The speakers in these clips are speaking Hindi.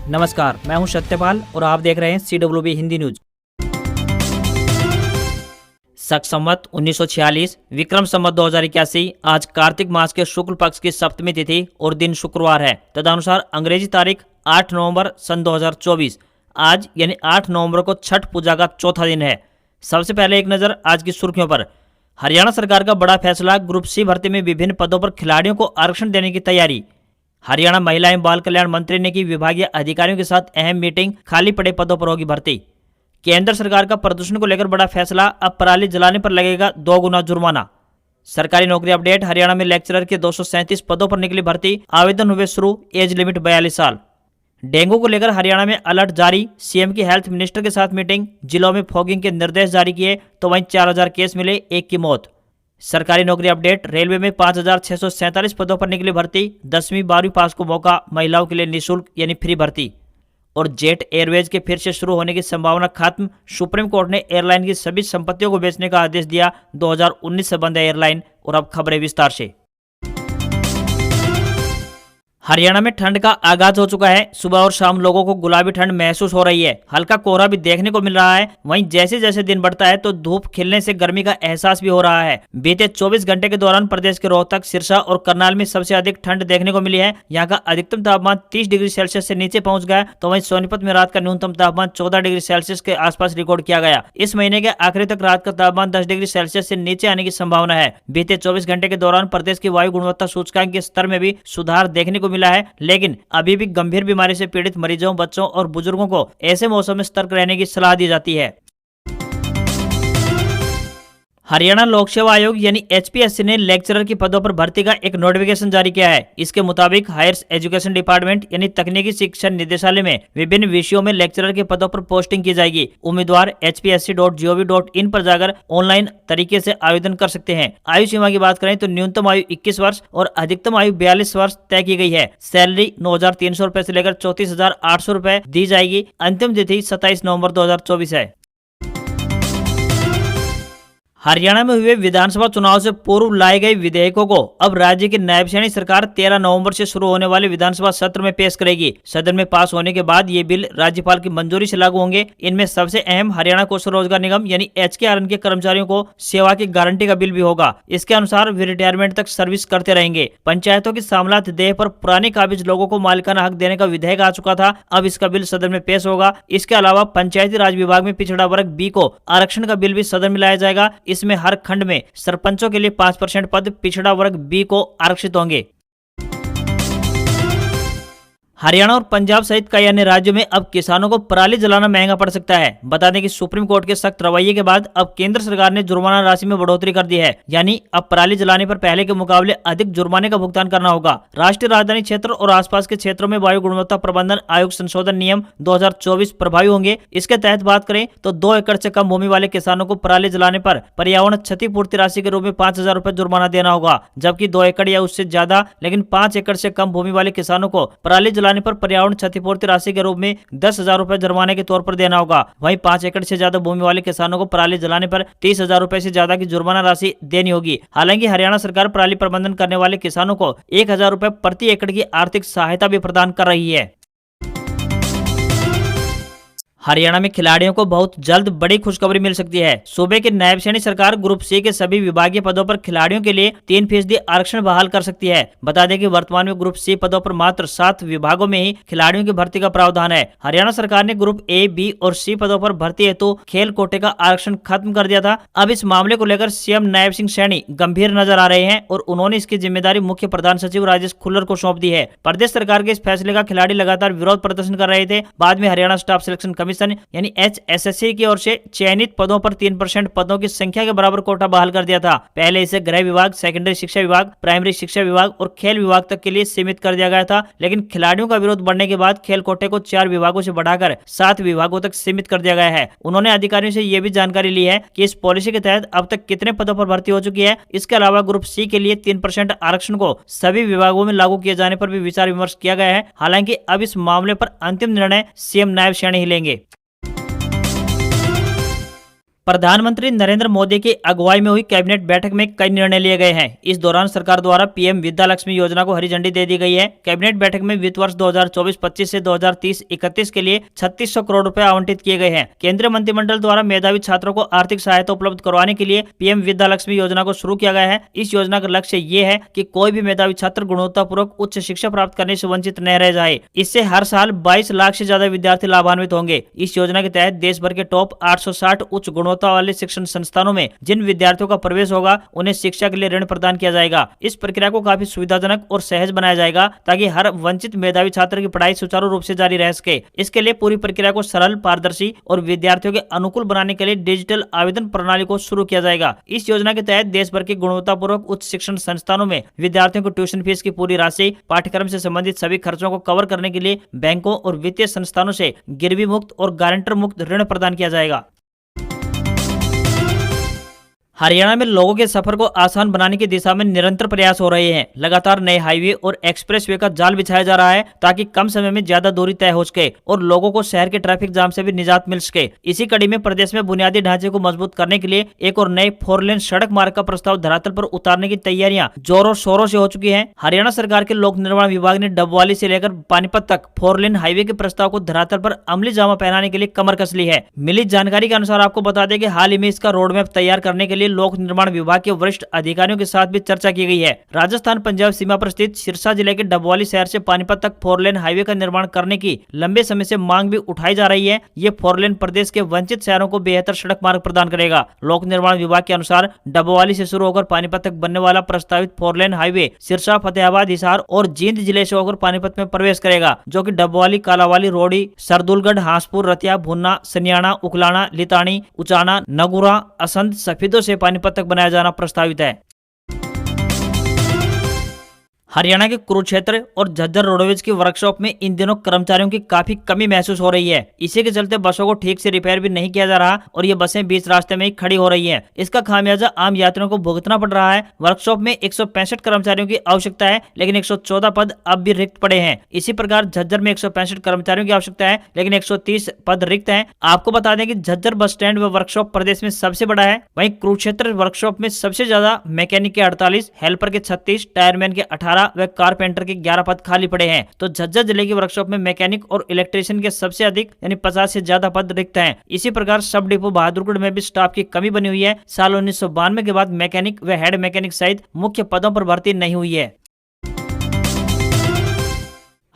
नमस्कार, मैं हूं सत्यपाल और आप देख रहे हैं CWB हिंदी न्यूज। शक संवत 1946 विक्रम संवत 2081 आज कार्तिक मास के शुक्ल पक्ष की सप्तमी तिथि और दिन शुक्रवार है। तदनुसार अंग्रेजी तारीख 8 नवंबर सन 2024 आज यानी 8 नवंबर को छठ पूजा का चौथा दिन है। सबसे पहले एक नजर आज की सुर्खियों पर। हरियाणा सरकार का बड़ा फैसला, ग्रुप सी भर्ती में विभिन्न पदों पर खिलाड़ियों को आरक्षण देने की तैयारी। हरियाणा महिला एवं बाल कल्याण मंत्री ने की विभागीय अधिकारियों के साथ अहम मीटिंग, खाली पड़े पदों पर होगी भर्ती। केंद्र सरकार का प्रदूषण को लेकर बड़ा फैसला, अब पराली जलाने पर लगेगा 2 गुना जुर्माना। सरकारी नौकरी अपडेट, हरियाणा में लेक्चरर के 237 पदों पर निकली भर्ती, आवेदन हुए शुरू, एज लिमिट 42 साल। डेंगू को लेकर हरियाणा में अलर्ट जारी, सीएम की हेल्थ मिनिस्टर के साथ मीटिंग, जिलों में फॉगिंग के निर्देश जारी किए तो वहीं 4000 केस मिले, 1 की मौत। सरकारी नौकरी अपडेट, रेलवे में 5647 पदों पर निकली भर्ती, 10वीं 12वीं पास को मौका, महिलाओं के लिए निःशुल्क यानी फ्री भर्ती। और जेट एयरवेज के फिर से शुरू होने की संभावना खत्म, सुप्रीम कोर्ट ने एयरलाइन की सभी संपत्तियों को बेचने का आदेश दिया, 2019 से बंद है एयरलाइन। और अब खबरें विस्तार से। हरियाणा में ठंड का आगाज हो चुका है। सुबह और शाम लोगों को गुलाबी ठंड महसूस हो रही है, हल्का कोहरा भी देखने को मिल रहा है। वहीं जैसे जैसे दिन बढ़ता है तो धूप खिलने से गर्मी का एहसास भी हो रहा है। बीते 24 घंटे के दौरान प्रदेश के रोहतक, सिरसा और करनाल में सबसे अधिक ठंड देखने को मिली है। यहाँ का अधिकतम तापमान 30 डिग्री सेल्सियस से नीचे पहुंच गया, तो वहीं सोनीपत में रात का न्यूनतम तापमान 14 डिग्री सेल्सियस के आसपास रिकॉर्ड किया गया। इस महीने के आखिरी तक रात का तापमान 10 डिग्री सेल्सियस से नीचे आने की संभावना है। बीते 24 घंटे के दौरान प्रदेश की वायु गुणवत्ता सूचकांक के स्तर में भी सुधार देखने को मिला है, लेकिन अभी भी गंभीर बीमारी से पीड़ित मरीजों, बच्चों और बुजुर्गों को ऐसे मौसम में सतर्क रहने की सलाह दी जाती है। हरियाणा लोक सेवा आयोग यानी HPSC ने लेक्चरर की पदों पर भर्ती का एक नोटिफिकेशन जारी किया है। इसके मुताबिक हायर एजुकेशन डिपार्टमेंट यानी तकनीकी शिक्षा निदेशालय में विभिन्न विषयों में लेक्चरर के पदों पर पोस्टिंग की जाएगी। उम्मीदवार hpsc.gov.in पर जाकर ऑनलाइन तरीके से आवेदन कर सकते हैं। आयु सीमा की बात करें तो न्यूनतम आयु 21 वर्ष और अधिकतम आयु 42 वर्ष तय की गई है। सैलरी 9,300 रुपए से लेकर 34,800 रुपए दी जाएगी। अंतिम तिथि 27 नवंबर 2024 है। हरियाणा में हुए विधानसभा चुनाव से पूर्व लाए गए विधेयकों को अब राज्य की नायब सैनी सरकार 13 नवंबर से शुरू होने वाले विधानसभा सत्र में पेश करेगी। सदन में पास होने के बाद ये बिल राज्यपाल की मंजूरी से लागू होंगे। इनमें सबसे अहम हरियाणा कौशल रोजगार निगम यानी HKRN के कर्मचारियों को सेवा की गारंटी का बिल भी होगा। इसके अनुसार वे रिटायरमेंट तक सर्विस करते रहेंगे। पंचायतों की सामलात देह पर पुराने काबिज लोगों को मालिकाना हक देने का विधेयक आ चुका था, अब इसका बिल सदन में पेश होगा। इसके अलावा पंचायती राज विभाग में पिछड़ा वर्ग B को आरक्षण का बिल भी सदन में लाया जाएगा। इसमें हर खंड में सरपंचों के लिए 5% पद पिछड़ा वर्ग B को आरक्षित होंगे। हरियाणा और पंजाब सहित कई अन्य राज्यों में अब किसानों को पराली जलाना महंगा पड़ सकता है। बता दें कि सुप्रीम कोर्ट के सख्त रवैये के बाद अब केंद्र सरकार ने जुर्माना राशि में बढ़ोतरी कर दी है, यानी अब पराली जलाने पर पहले के मुकाबले अधिक जुर्माने का भुगतान करना होगा। राष्ट्रीय राजधानी क्षेत्र और आसपास के क्षेत्रों में वायु गुणवत्ता प्रबंधन आयोग संशोधन नियम 2024 प्रभावी होंगे। इसके तहत बात करें तो 2 एकड़ से कम भूमि वाले किसानों को पराली जलाने पर पर्यावरण क्षतिपूर्ति राशि के रूप में 5,000 रुपए जुर्माना देना होगा, जबकि 2 एकड़ या उससे ज्यादा लेकिन 5 एकड़ से कम भूमि वाले किसानों को पराली जलाने पर पर्यावरण क्षतिपूर्ति राशि के रूप में 10,000 रुपए जुर्माने के तौर पर देना होगा। वहीं 5 एकड़ से ज्यादा भूमि वाले किसानों को पराली जलाने पर 30,000 रुपए से ज्यादा की जुर्माना राशि देनी होगी। हालांकि हरियाणा सरकार पराली प्रबंधन करने वाले किसानों को 1,000 रुपए प्रति एकड़ की आर्थिक सहायता भी प्रदान कर रही है। हरियाणा में खिलाड़ियों को बहुत जल्द बड़ी खुशखबरी मिल सकती है। सूबे की नायब सैनी सरकार ग्रुप C के सभी विभागीय पदों पर खिलाड़ियों के लिए 3% आरक्षण बहाल कर सकती है। बता दें कि वर्तमान में ग्रुप C पदों पर मात्र 7 विभागों में ही खिलाड़ियों की भर्ती का प्रावधान है। हरियाणा सरकार ने ग्रुप A, B और C पदों पर भर्ती हेतु खेल कोटे का आरक्षण खत्म कर दिया था। अब इस मामले को लेकर CM नायब सिंह सैनी गंभीर नजर आ रहे हैं और उन्होंने इसकी जिम्मेदारी मुख्य प्रधान सचिव राजेश खुल्लर को सौंप दी है। प्रदेश सरकार के इस फैसले का खिलाड़ी लगातार विरोध प्रदर्शन कर रहे थे। बाद में हरियाणा स्टाफ सिलेक्शन कमीशन यानी HSSC की ओर से चयनित पदों पर 3% पदों की संख्या के बराबर कोटा बहाल कर दिया था। पहले इसे गृह विभाग, सेकेंडरी शिक्षा विभाग, प्राइमरी शिक्षा विभाग और खेल विभाग तक के लिए सीमित कर दिया गया था, लेकिन खिलाड़ियों का विरोध बढ़ने के बाद खेल कोटे को 4 विभागों से बढ़ाकर 7 विभागों तक सीमित कर दिया गया है। उन्होंने अधिकारियों से यह भी जानकारी ली है कि इस पॉलिसी के तहत अब तक कितने पदों पर भर्ती हो चुकी है। इसके अलावा ग्रुप C के लिए 3% आरक्षण को सभी विभागों में लागू किए जाने पर भी विचार विमर्श किया गया है। हालांकि अब इस मामले पर अंतिम निर्णय CM नायब सैनी ही लेंगे। प्रधानमंत्री नरेंद्र मोदी की अगुवाई में हुई कैबिनेट बैठक में कई निर्णय लिए गए हैं। इस दौरान सरकार द्वारा पीएम विद्या लक्ष्मी योजना को हरी झंडी दे दी गई है। कैबिनेट बैठक में वित्त वर्ष 2024-25 से 2030-31 के लिए 3600 करोड़ रुपए आवंटित किए गए हैं। केंद्रीय मंत्रिमंडल द्वारा मेधावी छात्रों को आर्थिक सहायता उपलब्ध करवाने के लिए पीएम विद्या लक्ष्मी योजना को शुरू किया गया है। इस योजना का लक्ष्य ये है कि कोई भी मेधावी छात्र गुणवत्तापूर्वक उच्च शिक्षा प्राप्त करने से वंचित न रह जाए। इससे हर साल 22 लाख से ज्यादा विद्यार्थी लाभान्वित होंगे। इस योजना के तहत देश भर के टॉप 860 उच्च गुणवत्ता वाले शिक्षण संस्थानों में जिन विद्यार्थियों का प्रवेश होगा उन्हें शिक्षा के लिए ऋण प्रदान किया जाएगा। इस प्रक्रिया को काफी सुविधाजनक और सहज बनाया जाएगा ताकि हर वंचित मेधावी छात्र की पढ़ाई सुचारू रूप से जारी रह सके। इसके लिए पूरी प्रक्रिया को सरल, पारदर्शी और विद्यार्थियों के अनुकूल बनाने के लिए डिजिटल आवेदन प्रणाली को शुरू किया जाएगा। इस योजना के तहत देश भर के गुणवत्तापूर्वक उच्च शिक्षण संस्थानों में विद्यार्थियों को ट्यूशन फीस की पूरी राशि, पाठ्यक्रम से संबंधित सभी खर्चों को कवर करने के लिए बैंकों और वित्तीय संस्थानों से गिरवी मुक्त और गारंटर मुक्त ऋण प्रदान किया जाएगा। हरियाणा में लोगों के सफर को आसान बनाने की दिशा में निरंतर प्रयास हो रहे हैं। लगातार नए हाईवे और एक्सप्रेसवे का जाल बिछाया जा रहा है ताकि कम समय में ज्यादा दूरी तय हो सके और लोगों को शहर के ट्रैफिक जाम से भी निजात मिल सके। इसी कड़ी में प्रदेश में बुनियादी ढांचे को मजबूत करने के लिए एक और नए 4 लेन सड़क मार्ग का प्रस्ताव धरातल पर उतारने की तैयारियां जोरों शोरों से हो चुकी है। हरियाणा सरकार के लोक निर्माण विभाग ने डबवाली से लेकर पानीपत तक 4 लेन हाईवे के प्रस्ताव को धरातल पर अमली जामा पहनाने के लिए कमर कस ली है। मिली जानकारी के अनुसार आपको बता दें कि हाल ही में इसका रोडमैप तैयार करने के लिए लोक निर्माण विभाग के वरिष्ठ अधिकारियों के साथ भी चर्चा की गई है। राजस्थान पंजाब सीमा पर स्थित सिरसा जिले के डबवाली शहर से पानीपत तक 4 लेन हाईवे का निर्माण करने की लंबे समय से मांग भी उठाई जा रही है। ये 4 लेन प्रदेश के वंचित शहरों को बेहतर सड़क मार्ग प्रदान करेगा। लोक निर्माण विभाग के अनुसार डबवाली से शुरू होकर पानीपत तक बनने वाला प्रस्तावित 4 लेन हाईवे सिरसा, फतेहाबाद, हिसार और जींद जिले से होकर पानीपत में प्रवेश करेगा, जो कि डबवाली, कालावाली, रोडी, सरदुलगढ़, हांसपुर, रतिया, भुन्ना, सनियाना, उकलाना, लितानी, उचाना, नगुरा, असंध, सफीदों से पानीपत तक बनाया जाना प्रस्तावित है। हरियाणा के कुरुक्षेत्र और झज्जर रोडवेज की वर्कशॉप में इन दिनों कर्मचारियों की काफी कमी महसूस हो रही है। इसी के चलते बसों को ठीक से रिपेयर भी नहीं किया जा रहा और ये बसें बीच रास्ते में ही खड़ी हो रही हैं। इसका खामियाजा आम यात्रियों को भुगतना पड़ रहा है। वर्कशॉप में 165 कर्मचारियों की आवश्यकता है, लेकिन 114 पद अब भी रिक्त पड़े हैं। इसी प्रकार झज्जर में 165 कर्मचारियों की आवश्यकता है, लेकिन 130 पद रिक्त हैं। आपको बता दें कि झज्जर बस स्टैंड व वर्कशॉप प्रदेश में सबसे बड़ा है। वहीं कुरुक्षेत्र वर्कशॉप में सबसे ज्यादा मैकेनिक के 48, हेल्पर के 36, टायरमैन के 18 व कारपेंटर के 11 पद खाली पड़े हैं। तो झज्जर जिले की वर्कशॉप में मैकेनिक और इलेक्ट्रीशियन के सबसे अधिक यानी 50 से ज्यादा पद रिक्त हैं। इसी प्रकार सब डिपो बहादुरगढ़ में भी स्टाफ की कमी बनी हुई है। साल 1992 के बाद मैकेनिक व हेड मैकेनिक सहित मुख्य पदों पर भर्ती नहीं हुई है।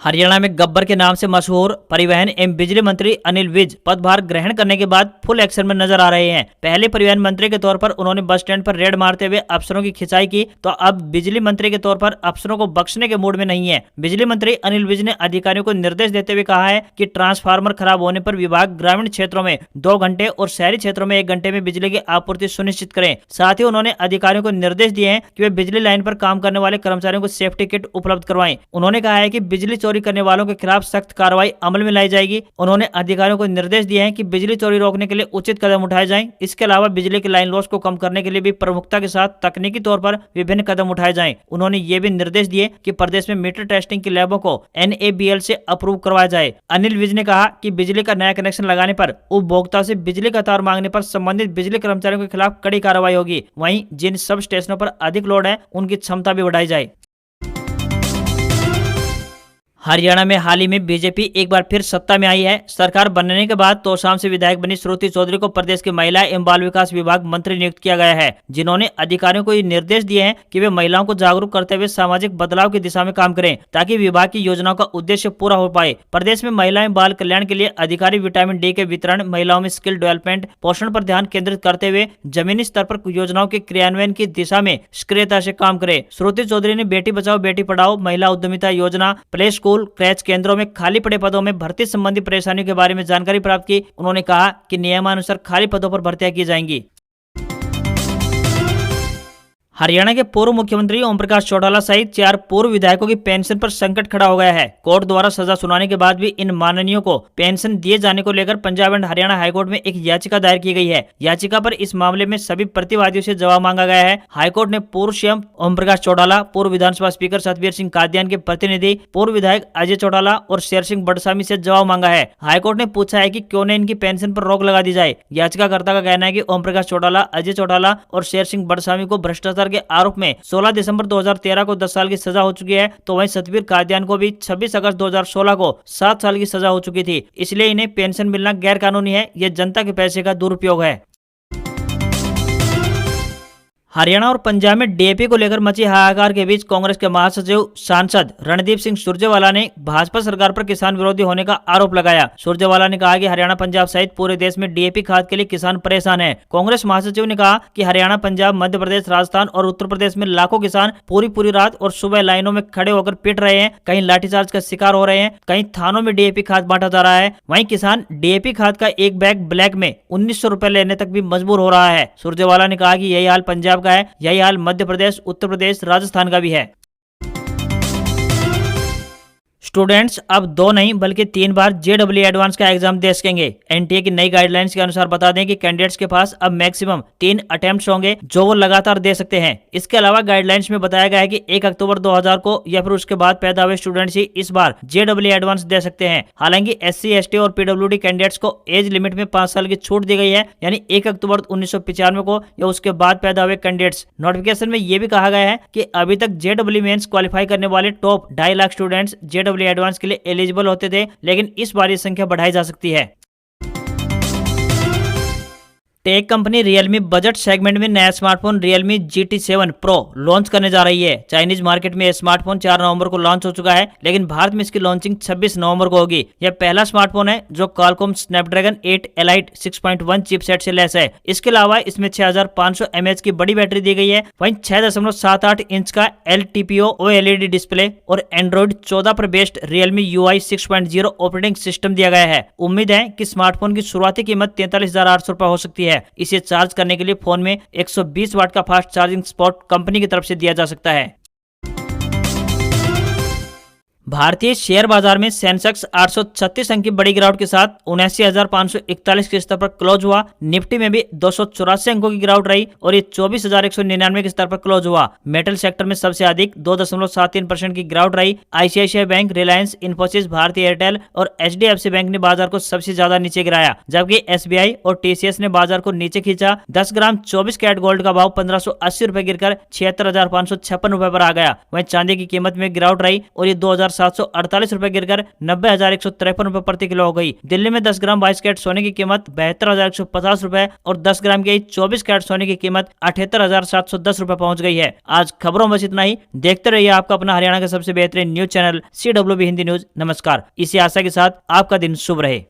हरियाणा में गब्बर के नाम से मशहूर परिवहन एवं बिजली मंत्री अनिल विज पदभार ग्रहण करने के बाद फुल एक्शन में नजर आ रहे हैं। पहले परिवहन मंत्री के तौर पर उन्होंने बस स्टैंड पर रेड मारते हुए अफसरों की खिंचाई की, तो अब बिजली मंत्री के तौर पर अफसरों को बख्शने के मूड में नहीं है। बिजली मंत्री अनिल विज ने अधिकारियों को निर्देश देते हुए कहा है कि ट्रांसफार्मर खराब होने पर विभाग ग्रामीण क्षेत्रों में 2 घंटे और शहरी क्षेत्रों में 1 घंटे में बिजली की आपूर्ति सुनिश्चित करें। साथ ही उन्होंने अधिकारियों को निर्देश दिए हैं कि वे बिजली लाइन पर काम करने वाले कर्मचारियों को सेफ्टी किट उपलब्ध करवाएं। उन्होंने कहा है कि बिजली चोरी करने वालों के खिलाफ सख्त कार्रवाई अमल में लाई जाएगी। उन्होंने अधिकारियों को निर्देश दिए हैं कि बिजली चोरी रोकने के लिए उचित कदम उठाए जाएं। इसके अलावा बिजली की लाइन लॉस को कम करने के लिए भी प्रमुखता के साथ तकनीकी तौर पर विभिन्न कदम उठाए जाएं। उन्होंने ये भी निर्देश दिए कि प्रदेश में मीटर टेस्टिंग की लैबों को NABL से अप्रूव करवाया जाए। अनिल विज ने कहा कि बिजली का नया कनेक्शन लगाने पर उपभोक्ता से बिजली का तार मांगने पर संबंधित बिजली कर्मचारियों के खिलाफ कड़ी कार्रवाई होगी। वहीं जिन सब स्टेशनों पर अधिक लोड है उनकी क्षमता भी बढ़ाई जाए। हरियाणा में हाल ही में बीजेपी एक बार फिर सत्ता में आई है। सरकार बनने के बाद तोशाम से विधायक बनी श्रुति चौधरी को प्रदेश के महिला एवं बाल विकास विभाग मंत्री नियुक्त किया गया है, जिन्होंने अधिकारियों को ये निर्देश दिए हैं कि वे महिलाओं को जागरूक करते हुए सामाजिक बदलाव की दिशा में काम करें ताकि विभाग की योजनाओं का उद्देश्य पूरा हो पाए। प्रदेश में महिला एवं बाल कल्याण के लिए अधिकारी विटामिन डी के वितरण, महिलाओं में स्किल डेवलपमेंट, पोषण पर ध्यान केंद्रित करते हुए जमीनी स्तर पर योजनाओं के क्रियान्वयन की दिशा में सक्रियता से काम करे। श्रुति चौधरी ने बेटी बचाओ बेटी पढ़ाओ, महिला उद्यमिता योजना, प्ले स्कूल, क्रैच केंद्रों में खाली पड़े पदों में भर्ती संबंधी परेशानियों के बारे में जानकारी प्राप्त की। उन्होंने कहा कि नियमानुसार खाली पदों पर भर्तियां की जाएंगी। हरियाणा के पूर्व मुख्यमंत्री ओम प्रकाश चौटाला सहित 4 पूर्व विधायकों की पेंशन पर संकट खड़ा हो गया है। कोर्ट द्वारा सजा सुनाने के बाद भी इन माननीयों को पेंशन दिए जाने को लेकर पंजाब एंड हरियाणा हाईकोर्ट में एक याचिका दायर की गई है। याचिका पर इस मामले में सभी प्रतिवादियों से जवाब मांगा गया है। हाईकोर्ट ने पूर्व सीएम ओम प्रकाश चौटाला, पूर्व विधानसभा स्पीकर सतबीर सिंह कादियान के प्रतिनिधि पूर्व विधायक अजय चौटाला और शेर सिंह बड़सामी से जवाब मांगा है। हाईकोर्ट ने पूछा है कि क्यों न इनकी पेंशन पर रोक लगा दी जाए। याचिकाकर्ता का कहना है कि ओम प्रकाश चौटाला, अजय चौटाला और शेर सिंह बड़सामी को भ्रष्टाचार के आरोप में 16 दिसंबर 2013 को 10 साल की सजा हो चुकी है, तो वहीं सतबीर कादियान को भी 26 अगस्त 2016 को 7 साल की सजा हो चुकी थी। इसलिए इन्हें पेंशन मिलना गैर कानूनी है। यह जनता के पैसे का दुरुपयोग है। हरियाणा और पंजाब में डीएपी को लेकर मची हाहाकार के बीच कांग्रेस के महासचिव सांसद रणदीप सिंह सुरजेवाला ने भाजपा सरकार पर किसान विरोधी होने का आरोप लगाया। सुरजेवाला ने कहा कि हरियाणा, पंजाब सहित पूरे देश में डीएपी खाद के लिए किसान परेशान हैं। कांग्रेस महासचिव ने कहा कि हरियाणा, पंजाब, मध्य प्रदेश, राजस्थान और उत्तर प्रदेश में लाखों किसान पूरी रात और सुबह लाइनों में खड़े होकर पिट रहे हैं, कहीं लाठीचार्ज का शिकार हो रहे हैं, कहीं थानों में डीएपी खाद बांटा जा रहा है। वहीं किसान डीएपी खाद का एक बैग ब्लैक में 1900 रुपए लेने तक भी मजबूर हो रहा है। सुरजेवाला ने कहा कि यही हाल पंजाब का है, यही हाल मध्य प्रदेश, उत्तर प्रदेश, राजस्थान का भी है। स्टूडेंट्स अब 2 नहीं बल्कि 3 बार जेडब्ल्यू एडवांस का एग्जाम दे सकेंगे। एनटीए की नई गाइडलाइंस के अनुसार बता दें कि कैंडिडेट्स के पास अब मैक्सिमम 3 अटेम्प्ट्स होंगे जो वो लगातार दे सकते हैं। इसके अलावा गाइडलाइंस में बताया गया है कि 1 अक्टूबर 2000 को या फिर उसके बाद पैदा हुए स्टूडेंट्स ही इस बार जेडब्ल्यू एडवांस दे सकते हैं। हालांकि SC, ST और PWD कैंडिडेट्स को एज लिमिट में 5 साल की छूट दी गई है, यानी 1 अक्टूबर 1995 को या उसके बाद पैदा हुए कैंडिडेट्स। नोटिफिकेशन में यह भी कहा गया है कि अभी तक जेडब्ल्यू मेंस क्वालिफाई करने वाले top 2.5 lakh students JW advance के लिए एलिजिबल होते थे, लेकिन इस बार ये संख्या बढ़ाई जा सकती है। Tech company Realme budget segment में नया smartphone Realme GT7 Pro launch करने जा रही है। चाइनीज मार्केट में यह स्मार्टफोन 4 नवंबर को लॉन्च हो चुका है, लेकिन भारत में इसकी लॉन्चिंग 26 नवंबर को होगी। यह पहला स्मार्टफोन है जो क्वालकॉम स्नैपड्रैगन 8 एलाइट 6.1 चिपसेट से लैस है। इसके अलावा इसमें 6500 mAh की बड़ी बैटरी दी गई है। वहीं 6.78 इंच का LTPO OLED डिस्प्ले और एंड्रॉइड 14 पर based Realme UI 6.0 operating system दिया गया है। उम्मीद है कि स्मार्टफोन की शुरुआती कीमत 43,800 रुपए हो सकती है। इसे चार्ज करने के लिए फोन में 120 वाट का फास्ट चार्जिंग स्पॉट कंपनी की तरफ से दिया जा सकता है। भारतीय शेयर बाजार में सेंसेक्स 836 अंक की बड़ी गिरावट के साथ 79,541 के स्तर पर क्लोज हुआ। निफ्टी में भी 284 अंकों की गिरावट रही और ये 24,199 के स्तर पर क्लोज हुआ। मेटल सेक्टर में सबसे अधिक 2.73% की गिरावट रही। ICICI बैंक, रिलायंस, इन्फोसिस, भारतीय एयरटेल और HDFC बैंक ने बाजार को सबसे ज्यादा नीचे गिराया, जबकि SBI और TCS ने बाजार को नीचे खींचा। 10 ग्राम 24 कैरेट गोल्ड का भाव 1580 रुपए गिरकर 76,556 रुपए पर आ गया। वहीं चांदी की कीमत में गिरावट रही और ये 2,748 रुपए गिरकर 90,153 रुपए प्रति किलो हो गई। दिल्ली में 10 ग्राम 22 कैरेट सोने की कीमत 72,150 रुपए और 10 ग्राम के 24 कैरेट सोने की कीमत 78,710 रुपए पहुंच गई है। आज खबरों में बस इतना ही। देखते रहिए आपका अपना हरियाणा का सबसे बेहतरीन news channel CWB Hindi news. नमस्कार। इसी आशा के साथ आपका दिन शुभ रहे।